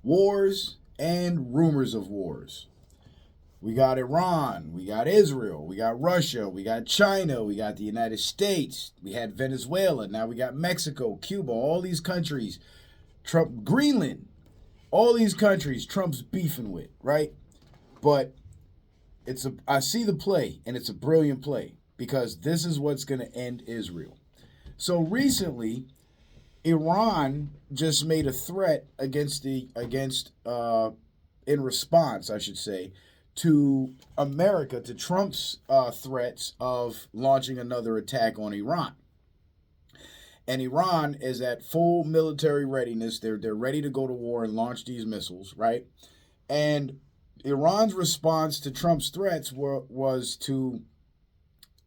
wars and rumors of wars. We got Iran, we got Israel, we got Russia, we got China, we got the United States, we had Venezuela, now we got Mexico, Cuba, all these countries, Trump, Greenland, all these countries Trump's beefing with, right? But I see the play, and it's a brilliant play because this is what's going to end Israel. So recently, Iran just made a threat in response, I should say, to America, to Trump's threats of launching another attack on Iran. And Iran is at full military readiness. They're ready to go to war and launch these missiles, right? And Iran's response to Trump's threats was to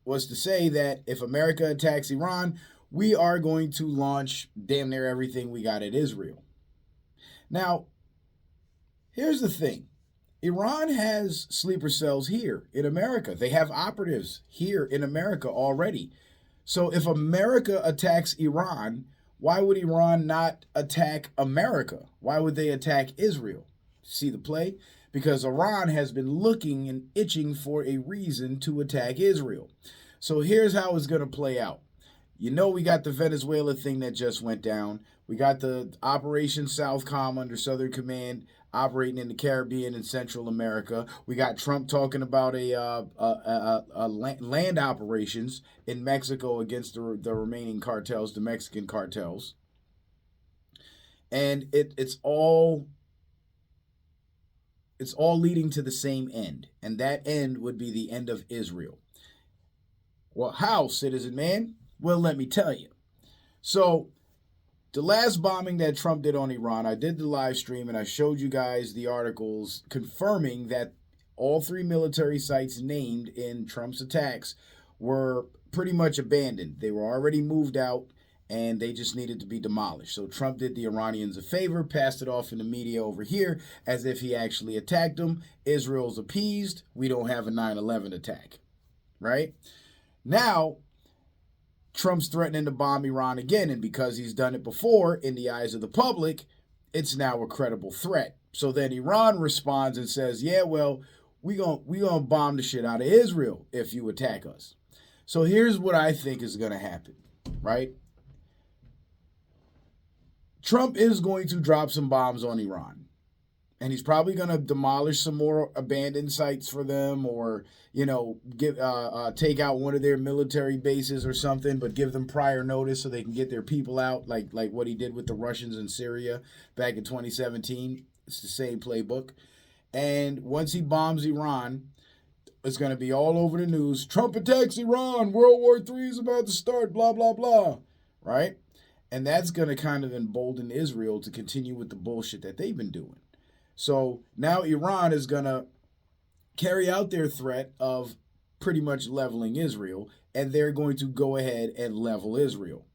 say that if America attacks Iran, we are going to launch damn near everything we got at Israel. Now, here's the thing. Iran has sleeper cells here in America. They have operatives here in America already. So if America attacks Iran, why would Iran not attack America? Why would they attack Israel? See the play? Because Iran has been looking and itching for a reason to attack Israel. So here's how it's going to play out. You know, we got the Venezuela thing that just went down. We got the Operation Southcom under Southern Command operating in the Caribbean and Central America. We got Trump talking about land operations in Mexico against the remaining cartels, the Mexican cartels. And it's all leading to the same end. And that end would be the end of Israel. Well, how, citizen man? Well, let me tell you. So, the last bombing that Trump did on Iran, I did the live stream and I showed you guys the articles confirming that all three military sites named in Trump's attacks were pretty much abandoned. They were already moved out and they just needed to be demolished. So Trump did the Iranians a favor, passed it off in the media over here as if he actually attacked them. Israel's appeased. We don't have a 9/11 attack, right? Now, Trump's threatening to bomb Iran again, and because he's done it before in the eyes of the public, it's now a credible threat. So then Iran responds and says, yeah, well, we gonna bomb the shit out of Israel if you attack us. So here's what I think is going to happen, right? Trump is going to drop some bombs on Iran. And he's probably going to demolish some more abandoned sites for them, or take out one of their military bases or something, but give them prior notice so they can get their people out, like what he did with the Russians in Syria back in 2017. It's the same playbook. And once he bombs Iran, it's going to be all over the news. Trump attacks Iran. World War III is about to start. Blah, blah, blah. Right? And that's going to kind of embolden Israel to continue with the bullshit that they've been doing. So now Iran is going to carry out their threat of pretty much leveling Israel, and they're going to go ahead and level Israel.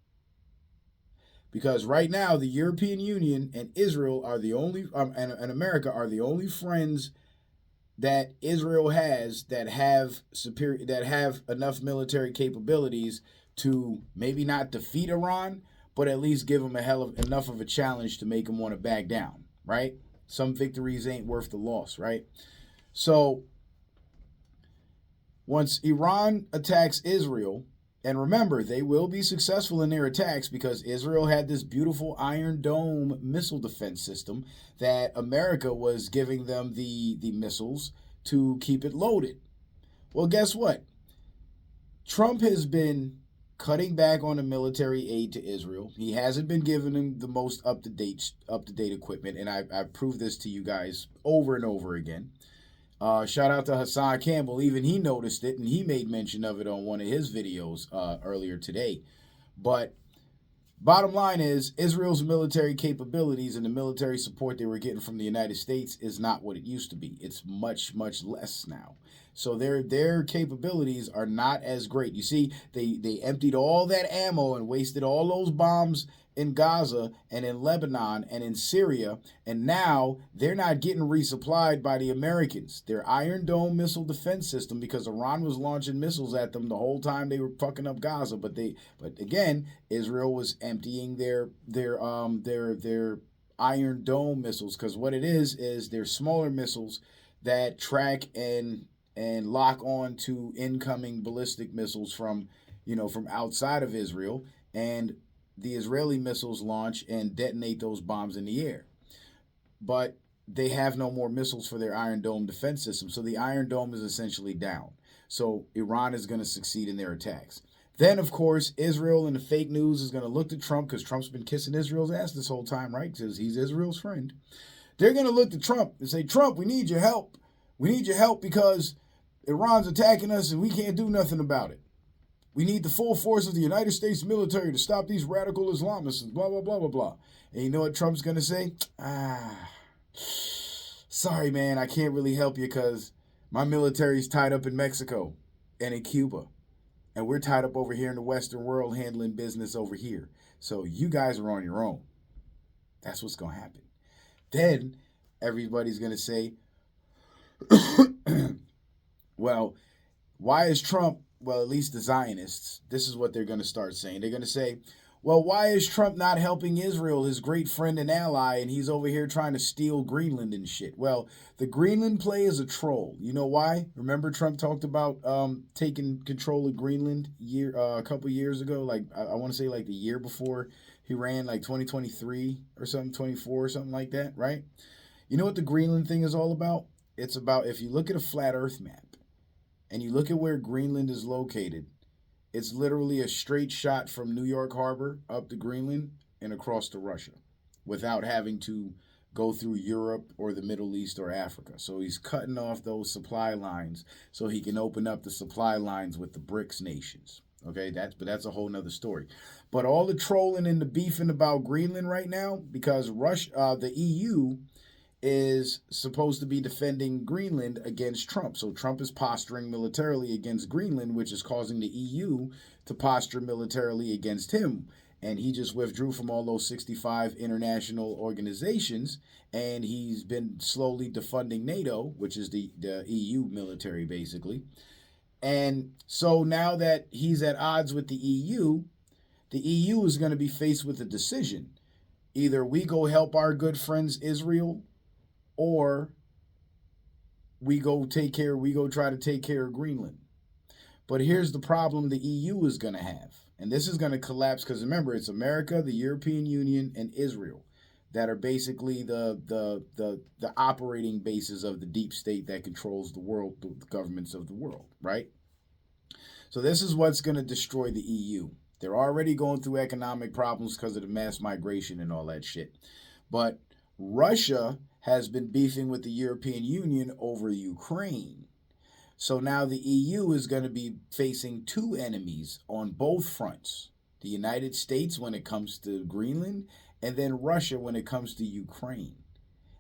Because right now, the European Union and Israel are the only, and America are the only friends that Israel has that have enough military capabilities to maybe not defeat Iran, but at least give them enough of a challenge to make them want to back down, right? Some victories ain't worth the loss, right? So once Iran attacks Israel, and remember, they will be successful in their attacks because Israel had this beautiful Iron Dome missile defense system that America was giving them the missiles to keep it loaded. Well, guess what? Trump has been cutting back on the military aid to Israel. He hasn't been giving them the most up-to-date equipment, and I've proved this to you guys over and over again. Shout out to Hassan Campbell. Even he noticed it, and he made mention of it on one of his videos earlier today. But bottom line is, Israel's military capabilities and the military support they were getting from the United States is not what it used to be. It's much, much less now. So their capabilities are not as great. You see, they emptied all that ammo and wasted all those bombs in Gaza and in Lebanon and in Syria, and now they're not getting resupplied by the Americans. Their Iron Dome missile defense system, because Iran was launching missiles at them the whole time they were fucking up Gaza, but again, Israel was emptying their Iron Dome missiles, because what it is they're smaller missiles that track and lock on to incoming ballistic missiles from from outside of Israel, and the Israeli missiles launch and detonate those bombs in the air. But they have no more missiles for their Iron Dome defense system, so the Iron Dome is essentially down. So Iran is going to succeed in their attacks. Then, of course, Israel and the fake news is going to look to Trump, because Trump's been kissing Israel's ass this whole time, right? Because he's Israel's friend. They're going to look to Trump and say, Trump, we need your help. We need your help because Iran's attacking us and we can't do nothing about it. We need the full force of the United States military to stop these radical Islamists and blah, blah, blah, blah, blah. And you know what Trump's going to say? Sorry, man, I can't really help you because my military's tied up in Mexico and in Cuba. And we're tied up over here in the Western world handling business over here. So you guys are on your own. That's what's going to happen. Then everybody's going to say, well, why is Trump, well, at least the Zionists, this is what they're going to start saying. They're going to say, well, why is Trump not helping Israel, his great friend and ally, and he's over here trying to steal Greenland and shit? Well, the Greenland play is a troll. You know why? Remember Trump talked about taking control of Greenland a couple years ago? Like, I want to say like the year before he ran, like 2023 or something, 24 or something like that, right? You know what the Greenland thing is all about? It's about, if you look at a flat Earth map and you look at where Greenland is located, it's literally a straight shot from New York Harbor up to Greenland and across to Russia without having to go through Europe or the Middle East or Africa. So he's cutting off those supply lines so he can open up the supply lines with the BRICS nations. Okay, that's a whole nother story. But all the trolling and the beefing about Greenland right now, because the EU is supposed to be defending Greenland against Trump. So Trump is posturing militarily against Greenland, which is causing the EU to posture militarily against him. And he just withdrew from all those 65 international organizations, and he's been slowly defunding NATO, which is the EU military, basically. And so now that he's at odds with the EU is going to be faced with a decision. Either we go help our good friends Israel, or we go try to take care of Greenland. But here's the problem the EU is going to have. And this is going to collapse because remember, it's America, the European Union, and Israel that are basically the operating bases of the deep state that controls the world, the governments of the world, right? So this is what's going to destroy the EU. They're already going through economic problems because of the mass migration and all that shit. But Russia has been beefing with the European Union over Ukraine. So now the EU is going to be facing two enemies on both fronts. The United States when it comes to Greenland, and then Russia when it comes to Ukraine.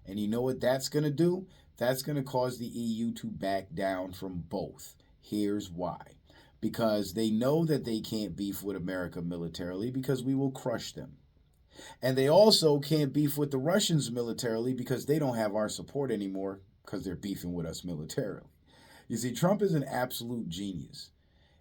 And you know what that's going to do? That's going to cause the EU to back down from both. Here's why. Because they know that they can't beef with America militarily because we will crush them. And they also can't beef with the Russians militarily because they don't have our support anymore because they're beefing with us militarily. You see, Trump is an absolute genius.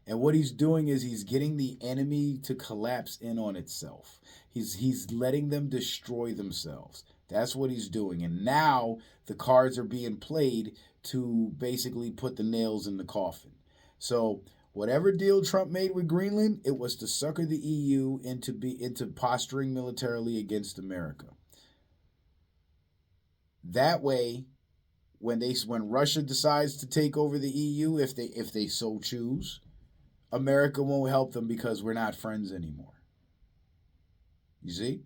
And what he's doing is he's getting the enemy to collapse in on itself. He's letting them destroy themselves. That's what he's doing. And now the cards are being played to basically put the nails in the coffin. So whatever deal Trump made with Greenland, it was to sucker the EU into posturing militarily against America. That way, when Russia decides to take over the EU, if they so choose, America won't help them because we're not friends anymore. You see?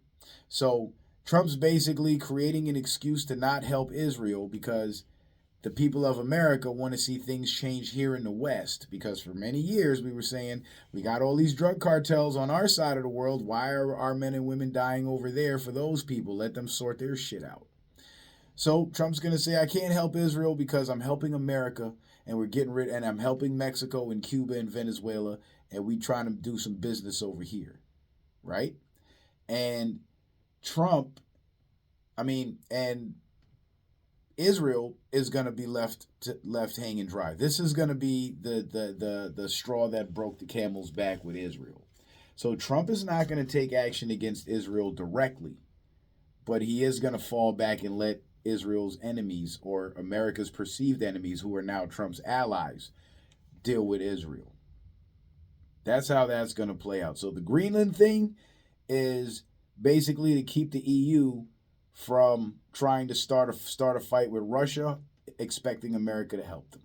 So Trump's basically creating an excuse to not help Israel because the people of America want to see things change here in the West, because for many years we were saying we got all these drug cartels on our side of the world. Why are our men and women dying over there for those people? Let them sort their shit out. So Trump's going to say, I can't help Israel because I'm helping America and and I'm helping Mexico and Cuba and Venezuela, and we trying to do some business over here, right? And Israel is going to be left hanging dry. This is going to be the straw that broke the camel's back with Israel. So Trump is not going to take action against Israel directly, but he is going to fall back and let Israel's enemies, or America's perceived enemies, who are now Trump's allies, deal with Israel. That's how that's going to play out. So the Greenland thing is basically to keep the EU from trying to start a fight with Russia, expecting America to help them.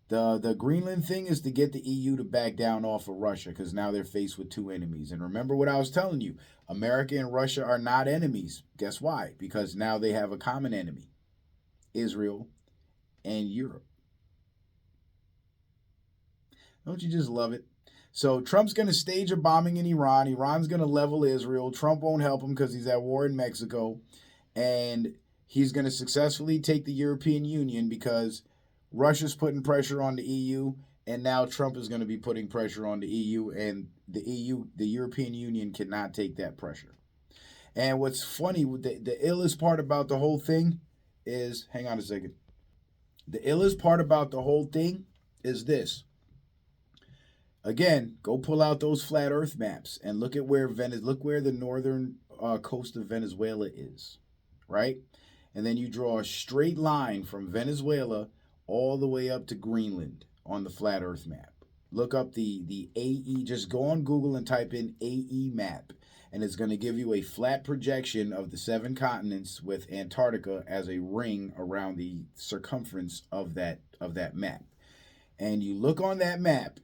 The Greenland thing is to get the EU to back down off of Russia, because now they're faced with two enemies. And remember what I was telling you, America and Russia are not enemies. Guess why? Because now they have a common enemy, Israel and Europe. Don't you just love it? So Trump's going to stage a bombing in Iran. Iran's going to level Israel. Trump won't help him because he's at war in Mexico. And he's going to successfully take the European Union because Russia's putting pressure on the EU, and now Trump is going to be putting pressure on the EU, and the European Union cannot take that pressure. And what's funny, the illest part about the whole thing is, hang on a second. The illest part about the whole thing is this. Again, go pull out those flat Earth maps and look at where the northern coast of Venezuela is, right? And then you draw a straight line from Venezuela all the way up to Greenland on the flat Earth map. Look up the AE, just go on Google and type in AE map, and it's going to give you a flat projection of the 7 continents with Antarctica as a ring around the circumference of that map. And you look on that map,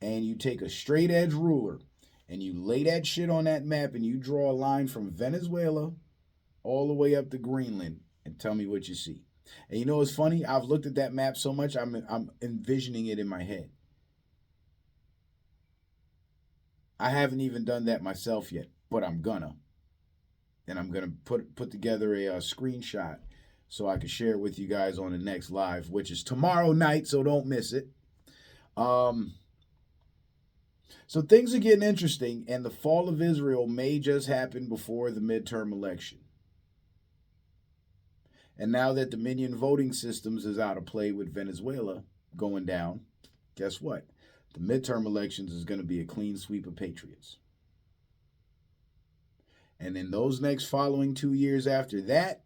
and you take a straight edge ruler, and you lay that shit on that map, and you draw a line from Venezuela all the way up to Greenland, and tell me what you see. And you know what's funny? I've looked at that map so much, I'm envisioning it in my head. I haven't even done that myself yet, but I'm gonna. And I'm gonna put together a screenshot so I can share it with you guys on the next live, which is tomorrow night, so don't miss it. So things are getting interesting, and the fall of Israel may just happen before the midterm election. And now that Dominion voting systems is out of play with Venezuela going down, guess what? The midterm elections is going to be a clean sweep of patriots. And in those next following 2 years after that,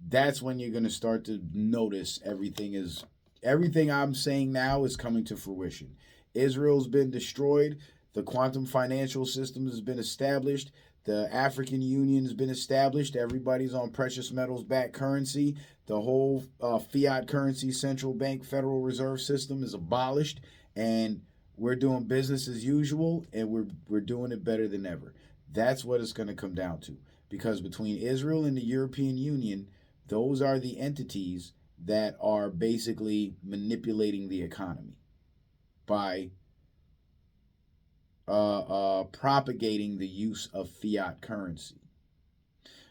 that's when you're going to start to notice everything I'm saying now is coming to fruition. Israel's been destroyed. The quantum financial system has been established. The African Union has been established. Everybody's on precious metals backed currency. The whole fiat currency central bank Federal Reserve system is abolished. And we're doing business as usual, and we're doing it better than ever. That's what it's going to come down to. Because between Israel and the European Union, those are the entities that are basically manipulating the economy by propagating the use of fiat currency.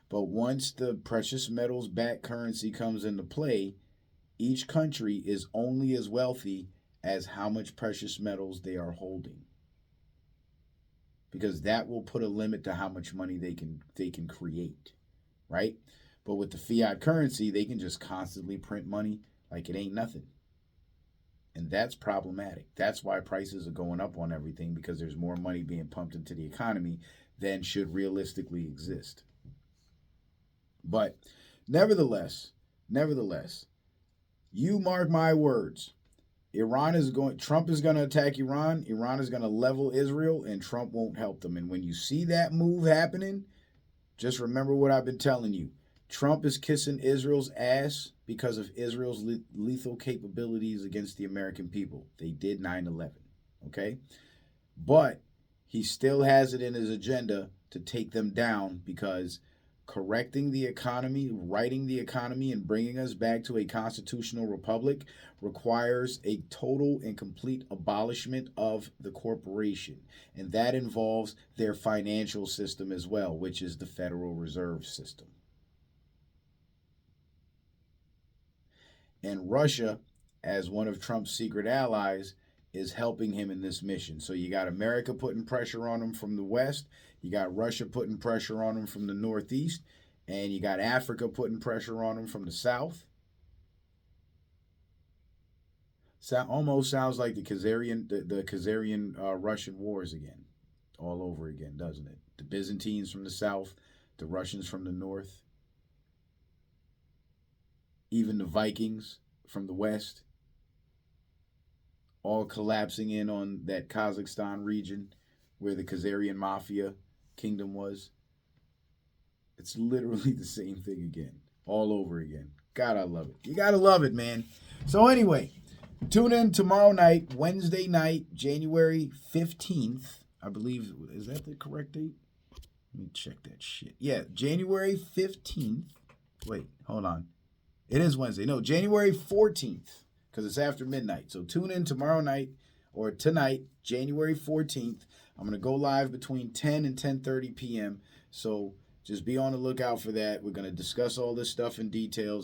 But once the precious metals backed currency comes into play, each country is only as wealthy as how much precious metals they are holding, because that will put a limit to how much money they can create, right? But with the fiat currency, they can just constantly print money like it ain't nothing. And that's problematic. That's why prices are going up on everything, because there's more money being pumped into the economy than should realistically exist. But nevertheless, you mark my words. Trump is going to attack Iran. Iran is going to level Israel, and Trump won't help them. And when you see that move happening, just remember what I've been telling you. Trump is kissing Israel's ass because of Israel's lethal capabilities against the American people. They did 9/11, okay? But he still has it in his agenda to take them down, because correcting the economy, righting the economy, and bringing us back to a constitutional republic requires a total and complete abolishment of the corporation. And that involves their financial system as well, which is the Federal Reserve System. And Russia, as one of Trump's secret allies, is helping him in this mission. So you got America putting pressure on him from the west, you got Russia putting pressure on him from the northeast, and you got Africa putting pressure on him from the south. Almost sounds like the Khazarian Russian wars again, all over again, doesn't it? The Byzantines from the south, the Russians from the north, even the Vikings from the west, all collapsing in on that Kazakhstan region where the Khazarian Mafia kingdom was. It's literally the same thing again, all over again. God, I love it. You gotta love it, man. So anyway, tune in tomorrow night, Wednesday night, January 15th. I believe, is that the correct date? Let me check that shit. Yeah, January 15th. Wait, hold on. It is Wednesday. No, January 14th, because it's after midnight. So tune in tomorrow night or tonight, January 14th. I'm going to go live between 10 and 10:30 p.m. So just be on the lookout for that. We're going to discuss all this stuff in detail.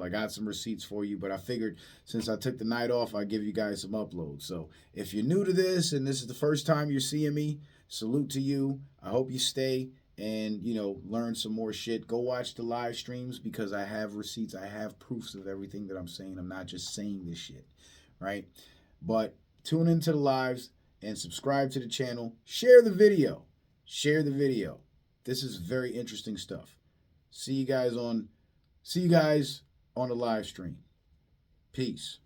I got some receipts for you, but I figured since I took the night off, I'd give you guys some uploads. So if you're new to this and this is the first time you're seeing me, salute to you. I hope you stay and, learn some more shit. Go watch the live streams because I have receipts. I have proofs of everything that I'm saying. I'm not just saying this shit, right? But tune into the lives and subscribe to the channel. Share the video. This is very interesting stuff. See you guys on the live stream. Peace.